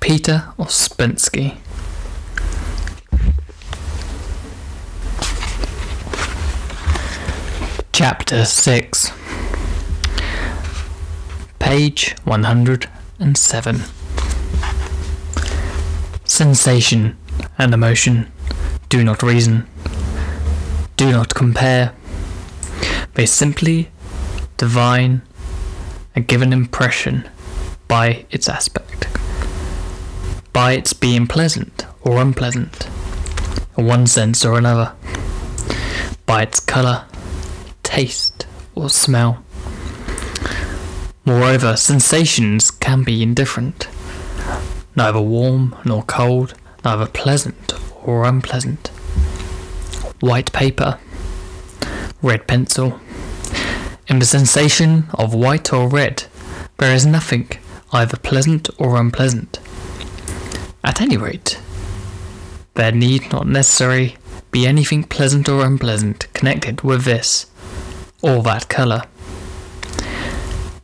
Peter Ouspensky. Chapter 6, page 107. Sensation and emotion do not reason, do not compare. They simply divine a given impression by its aspect, by its being pleasant or unpleasant, in one sense or another, by its colour, taste or smell. Moreover, sensations can be indifferent, neither warm nor cold, neither pleasant or unpleasant. White paper, red pencil. In the sensation of white or red, there is nothing either pleasant or unpleasant. At any rate, there need not necessarily be anything pleasant or unpleasant connected with this or that colour.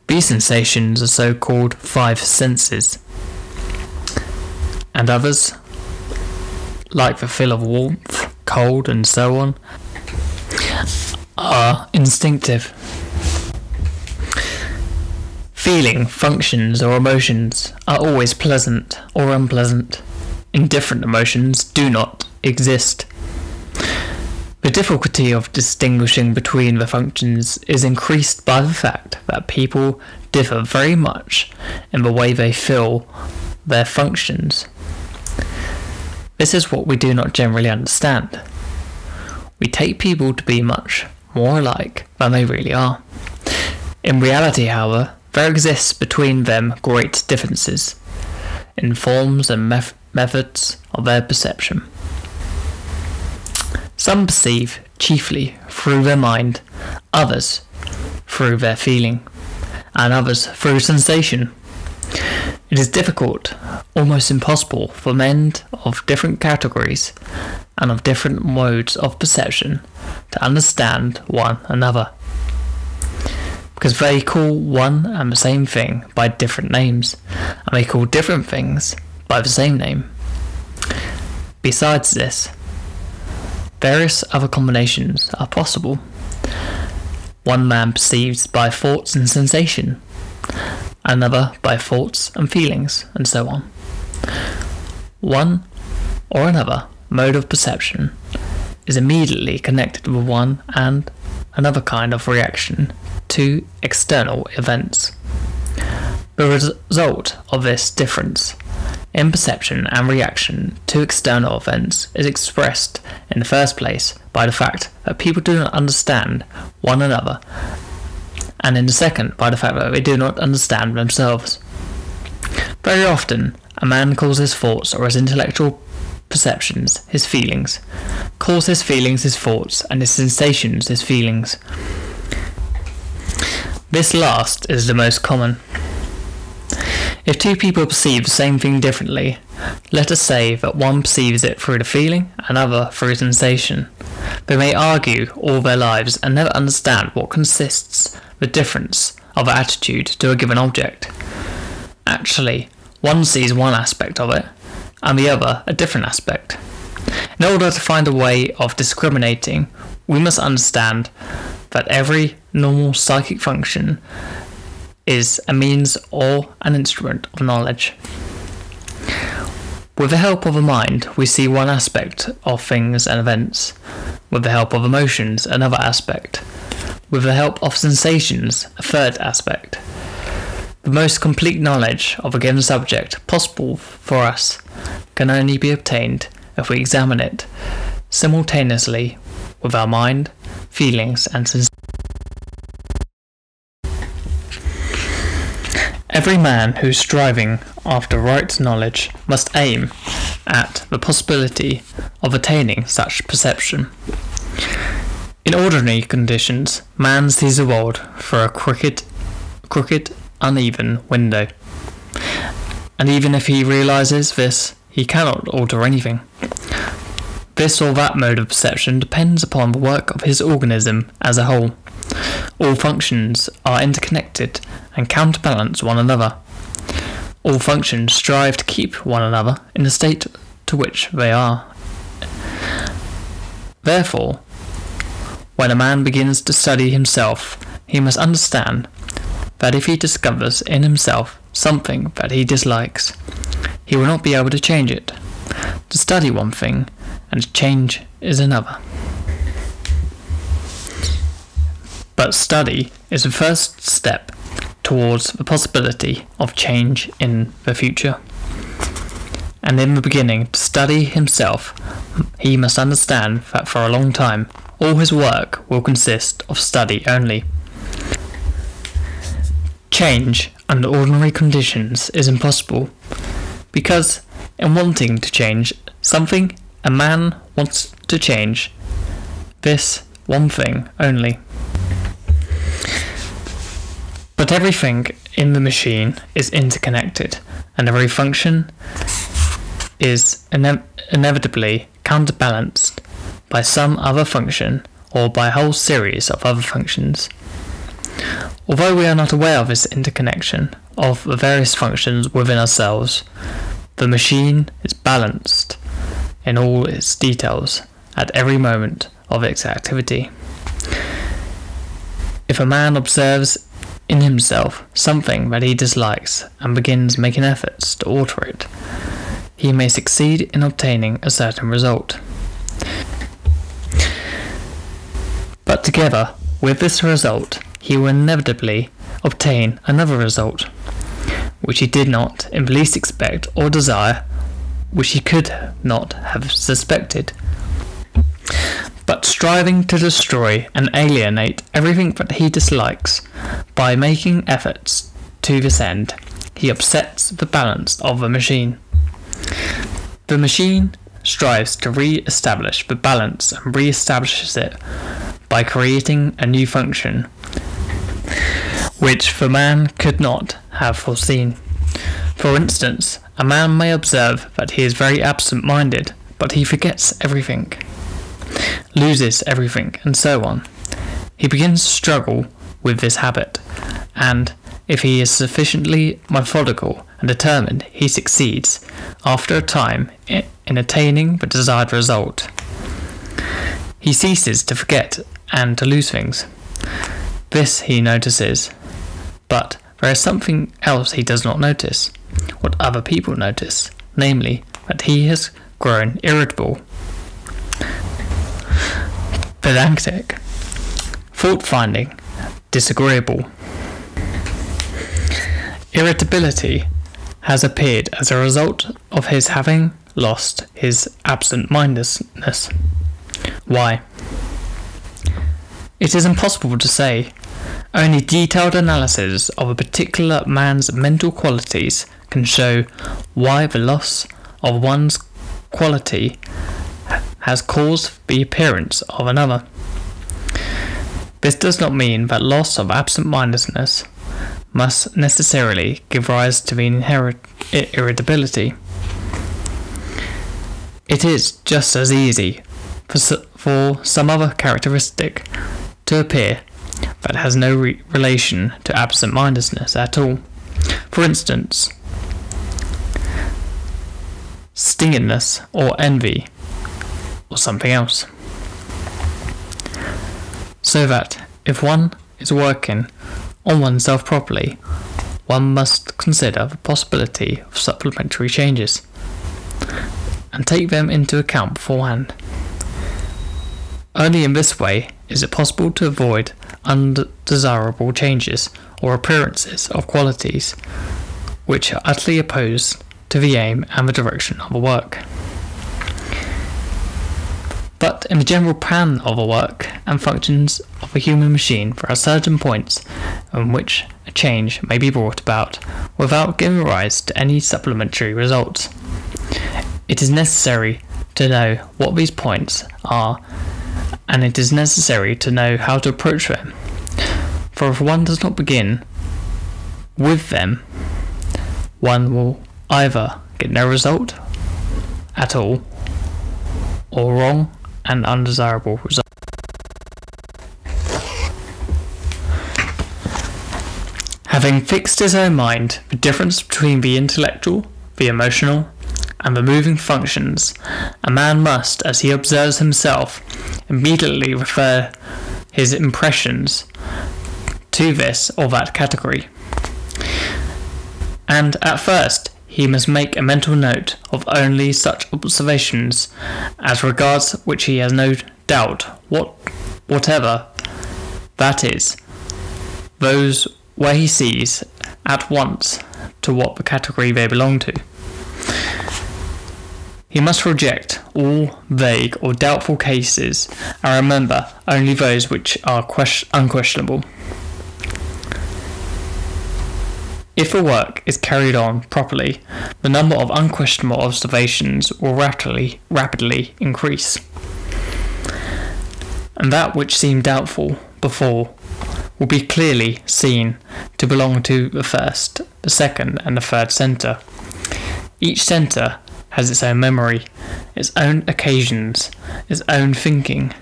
These sensations are so-called five senses, and others, like the feel of warmth, cold and so on, are instinctive. Feeling, functions or emotions are always pleasant or unpleasant. Indifferent emotions do not exist. The difficulty of distinguishing between the functions is increased by the fact that people differ very much in the way they feel their functions. This is what we do not generally understand. We take people to be much more alike than they really are. In reality, however, there exists between them great differences in forms and methods of their perception. Some perceive chiefly through their mind, others through their feeling, and others through sensation. It is difficult, almost impossible, for men of different categories and of different modes of perception to understand one another, because they call one and the same thing by different names, and they call different things by the same name. Besides this, various other combinations are possible. One man perceives by thoughts and sensation, another by thoughts and feelings, and so on. One or another mode of perception is immediately connected with one and another kind of reaction to external events. The result of this difference in perception and reaction to external events is expressed in the first place by the fact that people do not understand one another, and in the second by the fact that they do not understand themselves. Very often, a man calls his thoughts or his intellectual perceptions his feelings, calls his feelings his thoughts, and his sensations his feelings. This last is the most common. If two people perceive the same thing differently, let us say that one perceives it through the feeling, another through sensation. They may argue all their lives and never understand what consists the difference of attitude to a given object. Actually, one sees one aspect of it, and the other a different aspect. In order to find a way of discriminating, we must understand that every normal psychic function is a means or an instrument of knowledge. With the help of the mind, we see one aspect of things and events. With the help of emotions, another aspect. With the help of sensations, a third aspect. The most complete knowledge of a given subject possible for us can only be obtained if we examine it simultaneously with our mind, feelings, and sensations. Every man who is striving after right knowledge must aim at the possibility of attaining such perception. In ordinary conditions, man sees the world through a crooked, uneven window, and even if he realizes this, he cannot alter anything. This or that mode of perception depends upon the work of his organism as a whole. All functions are interconnected and counterbalance one another. All functions strive to keep one another in the state to which they are. Therefore, when a man begins to study himself, he must understand that if he discovers in himself something that he dislikes, he will not be able to change it. To study one thing and to change is another. But study is the first step towards the possibility of change in the future. And in the beginning, to study himself, he must understand that for a long time, all his work will consist of study only. Change under ordinary conditions is impossible, because in wanting to change something, a man wants to change this one thing only. But everything in the machine is interconnected, and every function is inevitably counterbalanced by some other function or by a whole series of other functions. Although we are not aware of this interconnection of the various functions within ourselves, the machine is balanced in all its details at every moment of its activity. If a man observes in himself something that he dislikes and begins making efforts to alter it, he may succeed in obtaining a certain result. But together with this result, he will inevitably obtain another result, which he did not in the least expect or desire, which he could not have suspected. But striving to destroy and alienate everything that he dislikes, by making efforts to this end, he upsets the balance of the machine. The machine strives to re-establish the balance and re-establishes it by creating a new function, which the man could not have foreseen. For instance, a man may observe that he is very absent-minded, but he forgets everything, loses everything, and so on. He begins to struggle with this habit, and if he is sufficiently methodical and determined, he succeeds, after a time, in attaining the desired result. He ceases to forget and to lose things. This he notices, but there is something else he does not notice, what other people notice, namely, that he has grown irritable, pedantic, fault-finding, disagreeable. Irritability has appeared as a result of his having lost his absent-mindedness. Why? It is impossible to say. Only detailed analysis of a particular man's mental qualities can show why the loss of one's quality has caused the appearance of another. This does not mean that loss of absent-mindedness must necessarily give rise to the inherent irritability. It is just as easy for some other characteristic to appear that has no relation to absent-mindedness at all. For instance, stinginess or envy or something else. So that if one is working on oneself properly, one must consider the possibility of supplementary changes and take them into account beforehand. Only in this way is it possible to avoid undesirable changes or appearances of qualities which are utterly opposed to the aim and the direction of a work. But in the general plan of a work and functions of a human machine, there are certain points in which a change may be brought about without giving rise to any supplementary results. It is necessary to know what these points are, and it is necessary to know how to approach them. For if one does not begin with them, one will either get no result at all, or wrong and undesirable result. Having fixed his own mind the difference between the intellectual, the emotional, and the moving functions, a man must, as he observes himself, immediately refer his impressions to this or that category. And at first, he must make a mental note of only such observations as regards which he has no doubt whatever, that is, those where he sees at once to what the category they belong to. He must reject all vague or doubtful cases and remember only those which are unquestionable. If the work is carried on properly, the number of unquestionable observations will rapidly increase, and that which seemed doubtful before will be clearly seen to belong to the first, the second, and the third centre. Each centre has its own memory, its own occasions, its own thinking.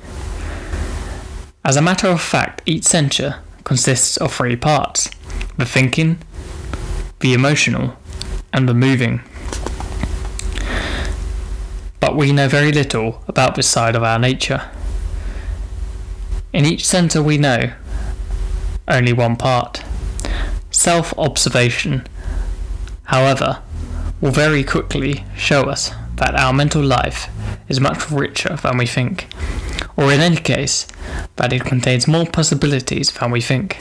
As a matter of fact, each centre consists of three parts: the thinking, the emotional, and the moving. But we know very little about this side of our nature. In each centre we know only one part. Self-observation, however, will very quickly show us that our mental life is much richer than we think, or in any case, that it contains more possibilities than we think.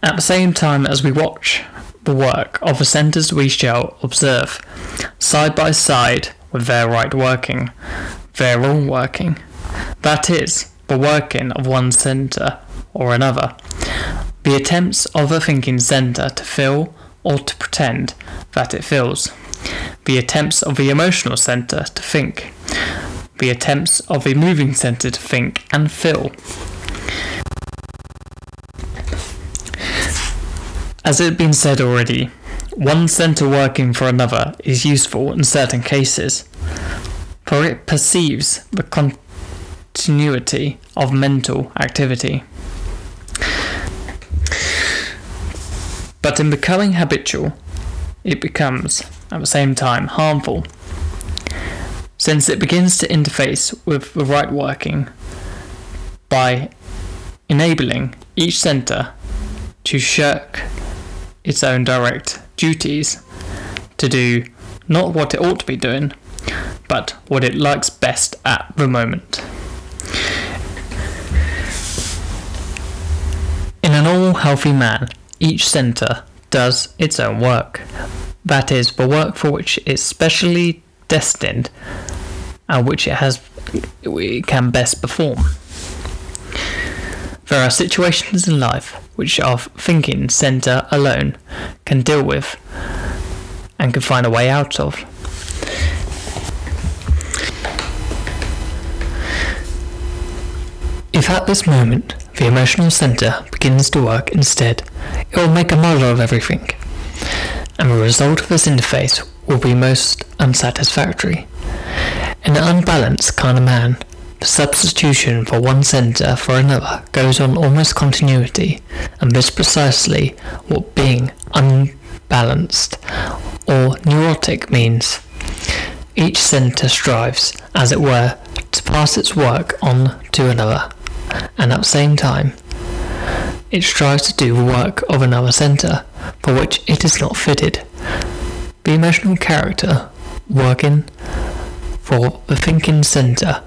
At the same time as we watch the work of the centres we shall observe, side by side with their right working, their wrong working, that is, the working of one centre or another, the attempts of a thinking centre to feel or to pretend that it feels, the attempts of the emotional centre to think, the attempts of the moving centre to think and feel. As it has been said already, one centre working for another is useful in certain cases, for it perceives the continuity of mental activity. But in becoming habitual, it becomes, at the same time, harmful, since it begins to interface with the right working by enabling each centre to shirk its own direct duties, to do not what it ought to be doing, but what it likes best at the moment. In an all-healthy man, each centre does its own work, that is, the work for which it is specially destined and which it can best perform. There are situations in life which our thinking centre alone can deal with and can find a way out of. If at this moment the emotional centre begins to work instead, it will make a model of everything, and the result of this interface will be most unsatisfactory. In an unbalanced kind of man, the substitution for one centre for another goes on almost continuity, and this precisely what being unbalanced or neurotic means. Each centre strives, as it were, to pass its work on to another, and at the same time, it strives to do the work of another centre, for which it is not fitted. The emotional character working for the thinking centre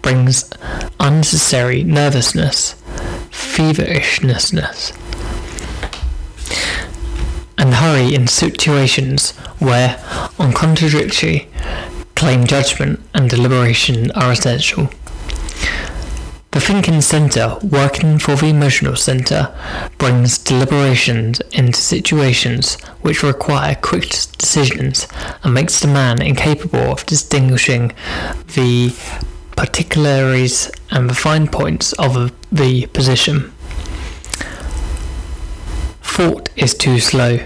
brings unnecessary nervousness, feverishness, and hurry in situations where, on contradictory claim, judgment and deliberation are essential. The thinking centre working for the emotional centre brings deliberations into situations which require quick decisions and makes the man incapable of distinguishing the particularities and the fine points of the position. Thought is too slow.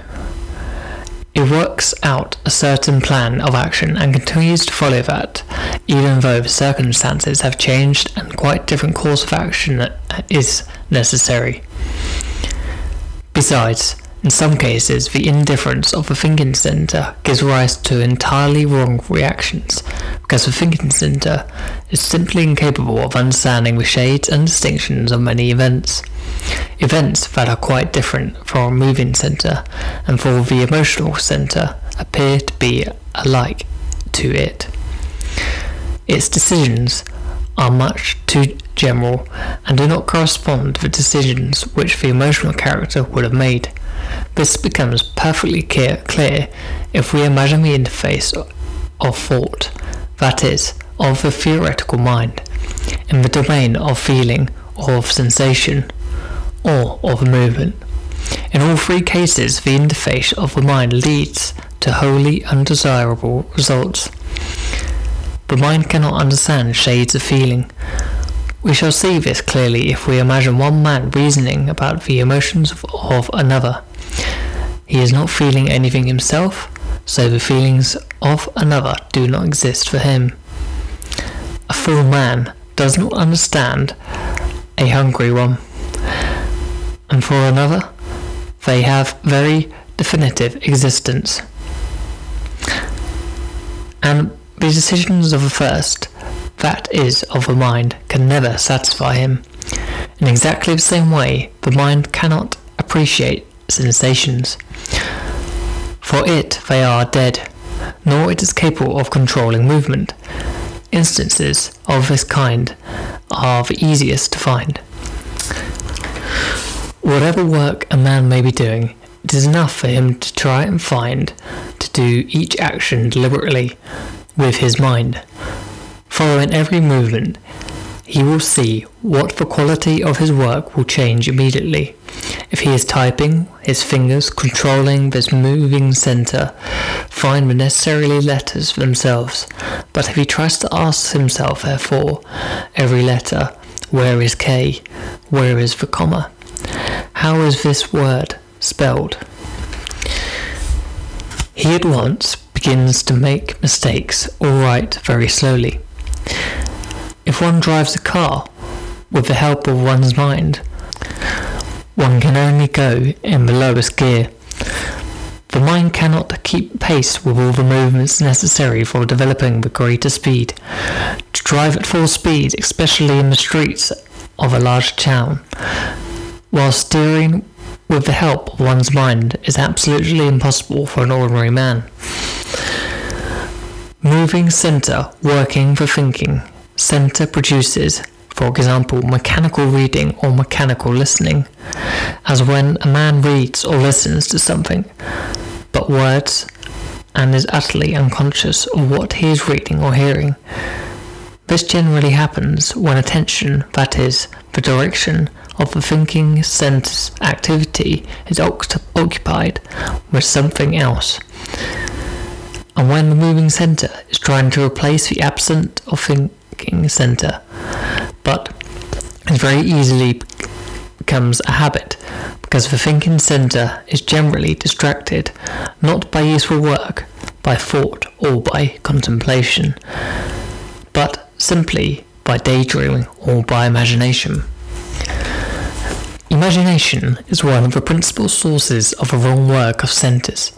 It works out a certain plan of action and continues to follow that, even though the circumstances have changed and quite different course of action is necessary. Besides, in some cases, the indifference of the thinking centre gives rise to entirely wrong reactions, because the thinking centre is simply incapable of understanding the shades and distinctions of many events. Events that are quite different from a moving centre and for the emotional centre appear to be alike to it. Its decisions are much too general and do not correspond to the decisions which the emotional character would have made. This becomes perfectly clear if we imagine the interface of thought, that is, of the theoretical mind, in the domain of feeling or of sensation, or of movement. In all three cases, the interface of the mind leads to wholly undesirable results. The mind cannot understand shades of feeling. We shall see this clearly if we imagine one man reasoning about the emotions of another. He is not feeling anything himself, so the feelings of another do not exist for him. A full man does not understand a hungry one, and for another, they have very definitive existence. And the decisions of the first, that is, of the mind, can never satisfy him. In exactly the same way, the mind cannot appreciate sensations. For it, they are dead, nor it is capable of controlling movement. Instances of this kind are the easiest to find. Whatever work a man may be doing, it is enough for him to try and find to do each action deliberately with his mind. Following every movement, he will see what the quality of his work will change immediately. If he is typing, his fingers controlling this moving centre find the necessary letters for themselves, but if he tries to ask himself, therefore, every letter, where is K, where is the comma, how is this word spelled, he at once begins to make mistakes or write very slowly. If one drives a car with the help of one's mind, one can only go in the lowest gear. The mind cannot keep pace with all the movements necessary for developing the greater speed. To drive at full speed, especially in the streets of a large town, while steering with the help of one's mind, is absolutely impossible for an ordinary man. Moving centre working for thinking centre produces, for example, mechanical reading or mechanical listening, as when a man reads or listens to something, but words, and is utterly unconscious of what he is reading or hearing. This generally happens when attention, that is, the direction of the thinking centre's activity, is occupied with something else, and when the moving centre is trying to replace the absent of thinking centre, but it very easily becomes a habit, because the thinking centre is generally distracted, not by useful work, by thought or by contemplation, but simply by daydreaming or by imagination. Imagination is one of the principal sources of the wrong work of centres.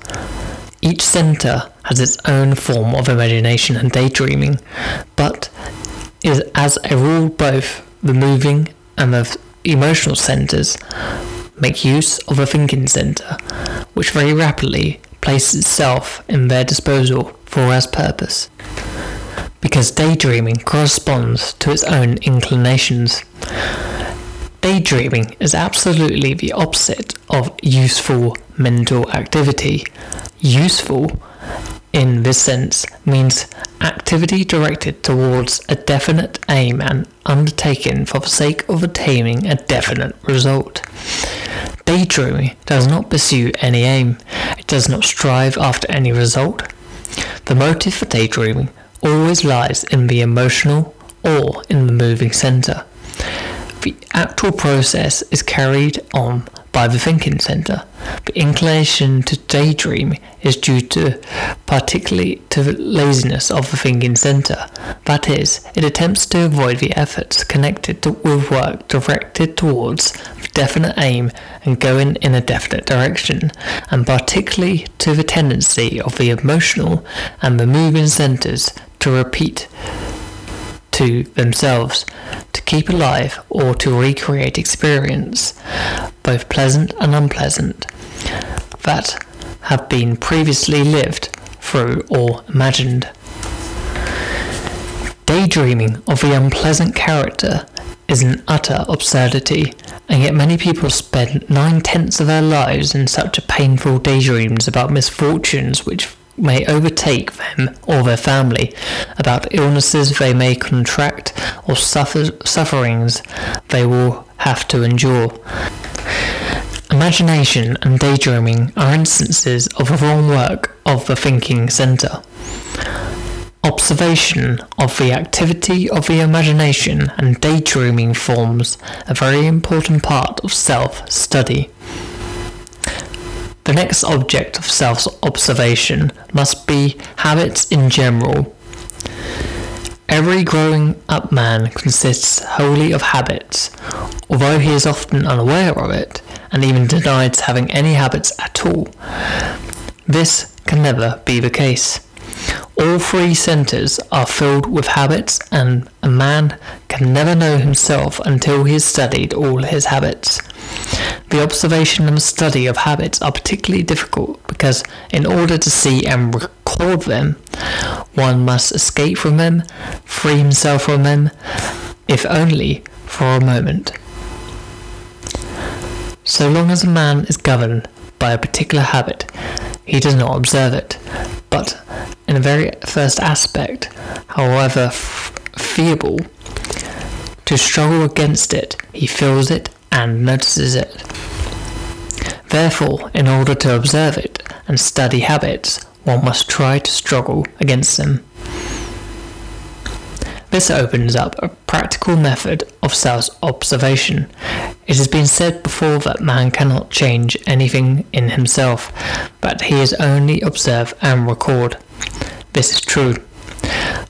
Each centre has its own form of imagination and daydreaming, but is as a rule both the moving and the emotional centres make use of a thinking centre, which very rapidly places itself in their disposal for its purpose, because daydreaming corresponds to its own inclinations. Daydreaming is absolutely the opposite of useful mental activity. Useful, in this sense, means activity directed towards a definite aim and undertaken for the sake of attaining a definite result. Daydreaming does not pursue any aim. It does not strive after any result. The motive for daydreaming always lies in the emotional or in the moving centre. The actual process is carried on by the thinking center. The inclination to daydream is due particularly to the laziness of the thinking center. That is, it attempts to avoid the efforts connected with work directed towards a definite aim and going in a definite direction, and particularly to the tendency of the emotional and the moving centers to repeat to themselves, to keep alive or to recreate experience, both pleasant and unpleasant, that have been previously lived through or imagined. Daydreaming of the unpleasant character is an utter absurdity, and yet many people spend 9/10 of their lives in such a painful daydreams about misfortunes which may overtake them or their family, about illnesses they may contract or sufferings they will have to endure. Imagination and daydreaming are instances of the wrong work of the thinking center. Observation of the activity of the imagination and daydreaming forms a very important part of self-study. The next object of self-observation must be habits in general. Every growing up man consists wholly of habits, although he is often unaware of it, and even denies having any habits at all. This can never be the case. All three centers are filled with habits, and a man can never know himself until he has studied all his habits. The observation and study of habits are particularly difficult because in order to see and record them, one must escape from them, free himself from them, if only for a moment. So long as a man is governed by a particular habit, he does not observe it, but in the very first aspect, however feeble, to struggle against it, he feels it and notices it. Therefore, in order to observe it and study habits, one must try to struggle against them. This opens up a practical method of self-observation. It has been said before that man cannot change anything in himself, but he is only observe and record. This is true.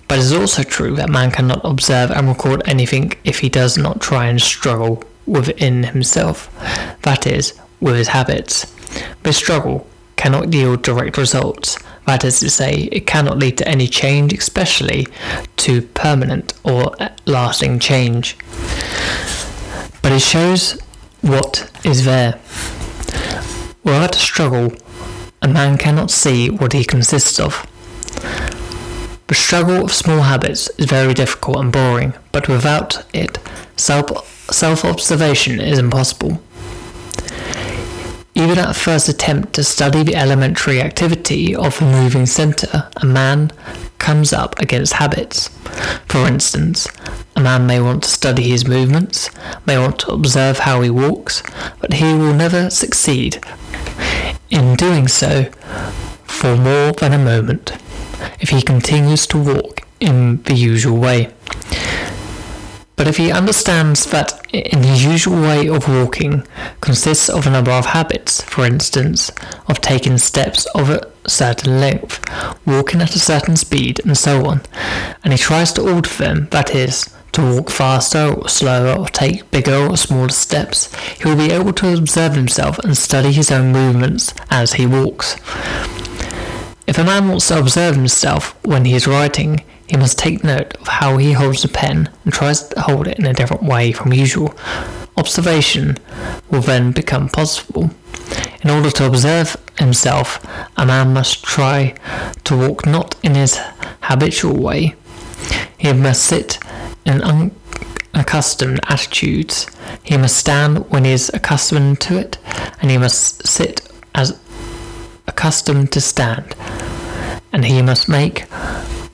But it is also true that man cannot observe and record anything if he does not try and struggle within himself, that is, with his habits. This struggle cannot yield direct results, that is to say, it cannot lead to any change, especially to permanent or lasting change. But it shows what is there. Without a struggle, a man cannot see what he consists of. The struggle of small habits is very difficult and boring, but without it, self-observation is impossible. Even at a first attempt to study the elementary activity of the moving center, a man comes up against habits. For instance, a man may want to study his movements, may want to observe how he walks, but he will never succeed in doing so for more than a moment if he continues to walk in the usual way. But if he understands that in his usual way of walking consists of a number of habits, for instance, of taking steps of a certain length, walking at a certain speed, and so on, and he tries to alter them, that is, to walk faster or slower or take bigger or smaller steps, he will be able to observe himself and study his own movements as he walks. If a man wants to observe himself when he is writing, he must take note of how he holds the pen and tries to hold it in a different way from usual. Observation will then become possible. In order to observe himself, a man must try to walk not in his habitual way. He must sit in unaccustomed attitudes. He must stand when he is accustomed to it, and he must sit as accustomed to stand. And he must make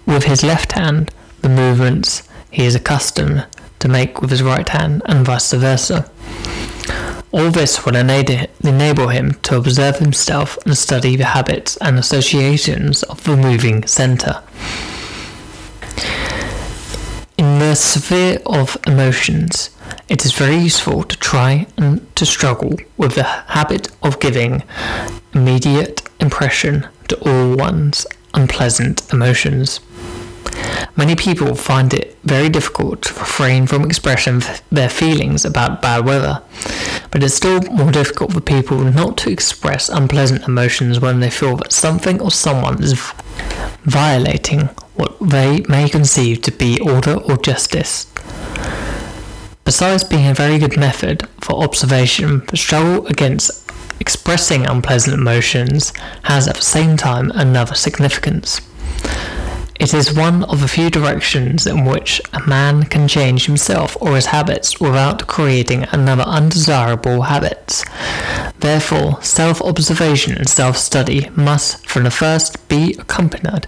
with his left hand the movements he is accustomed to make with his right hand, and vice versa. All this will enable him to observe himself and study the habits and associations of the moving center. In the sphere of emotions, It is very useful to try and to struggle with the habit of giving immediate impression to all one's unpleasant emotions. Many people find it very difficult to refrain from expressing their feelings about bad weather, but it's still more difficult for people not to express unpleasant emotions when they feel that something or someone is violating what they may conceive to be order or justice. Besides being a very good method for observation, the struggle against expressing unpleasant emotions has at the same time another significance. It is one of the few directions in which a man can change himself or his habits without creating another undesirable habits. Therefore, self-observation and self-study must from the first be accompanied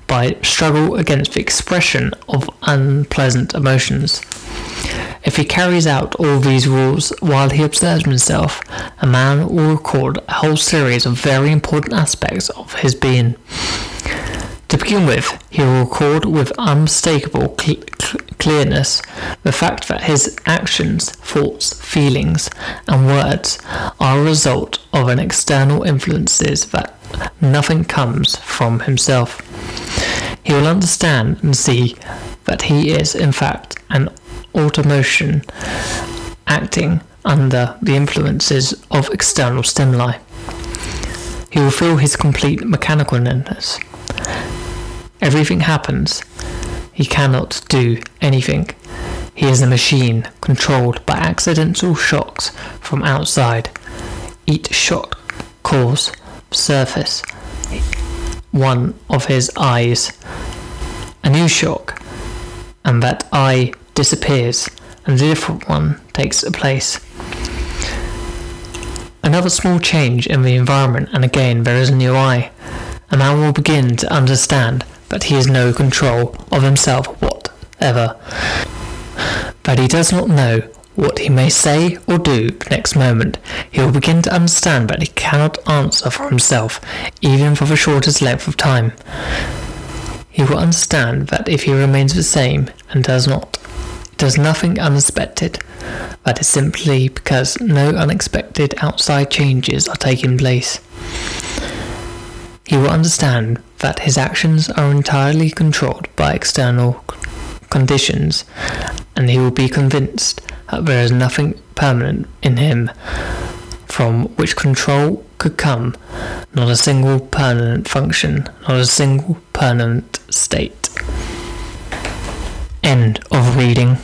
by struggle against the expression of unpleasant emotions. If he carries out all these rules while he observes himself, a man will record a whole series of very important aspects of his being. To begin with, he will record with unmistakable clearness the fact that his actions, thoughts, feelings, and words are a result of an external influences, that nothing comes from himself. He will understand and see that he is, in fact, an automotion acting under the influences of external stimuli. He will feel his complete mechanicalness. Everything happens. He cannot do anything. He is a machine controlled by accidental shocks from outside. Each shock causes surface one of his eyes. A new shock, and that eye disappears, and a different one takes place. Another small change in the environment, and again there is a new eye. A man will begin to understand that he has no control of himself whatever, that he does not know what he may say or do the next moment. He will begin to understand that he cannot answer for himself, even for the shortest length of time. He will understand that if he remains the same and does nothing unexpected, that is simply because no unexpected outside changes are taking place. He will understand that his actions are entirely controlled by external conditions, and he will be convinced that there is nothing permanent in him from which control could come, not a single permanent function, not a single permanent state. End of reading.